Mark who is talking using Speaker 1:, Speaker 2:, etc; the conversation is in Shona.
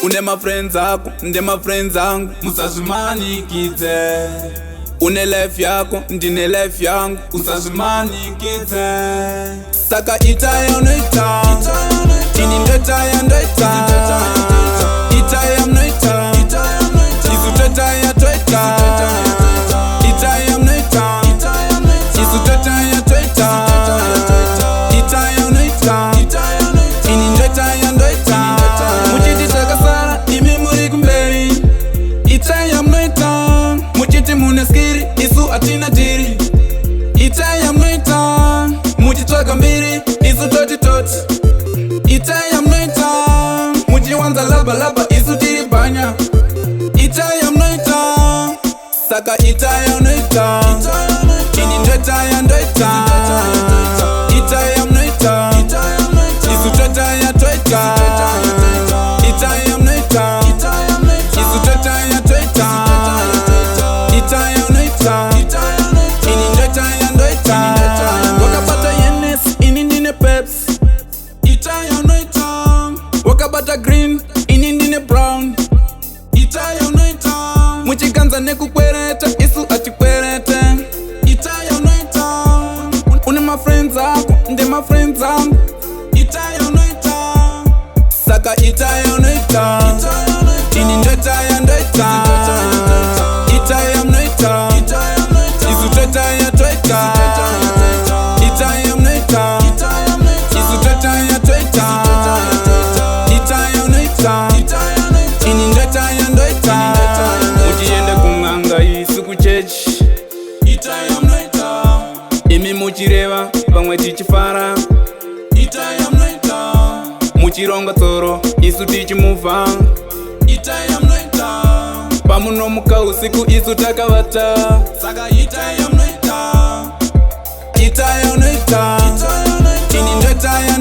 Speaker 1: Une mafriends ako, nde mafriends angu, musazvimanikidze. Une life yako, ndine life yangu, usazvimanikidze. Saka itaya unoita, ini ndotaya ndoita. Itaya mnoita, isu totaya toita. Itaya mnoita, isu totaya toita. Itaya unoita, ini ndotaya ndoita. Muchiti takasara, imi muri kumberi. Itaya mnoita, muchiti mune skiri, isu atina diri. Itaya mnoita, muchitsvaga mbiri, isu toti toti. Itaya mnoita, muchiwanza laba laba, isu tiri banya. Itaya mnoita, saka itaya unoita, ini ndotaya ndoita. Itaya mnoita, isu totaya toita. Itaya mnoita, isu totaya toita. Itaya unoita, ini ndotaya ndoita. Wakabata yenes, ini ndine peps. Itaya unoita, wakabata green, ini ndine brown. Itaya unoita, muchikanza nekukwereta, isu atikwerete. Itaya unoita, une mafriends ako, nde mafriends angu. Itaya unoita, saka itaya unoita, ini ndotaya ndoita. Itaya mnoita, isu totaya toita. Itaya mnoita, isu totaya toita. Itaya unoita, ini ndotaya ndoita. Muchiende kung'anga isu kuchechi. Itaya mnoita, imi muchireva vamwe tichifara. Itaya mnoita, muchironga tsoro isu tichimuvha. Itaya mnoita, pamunomuka usiku isu takavata. Saka itaya mnoita, itaya unoita, ini ndotaya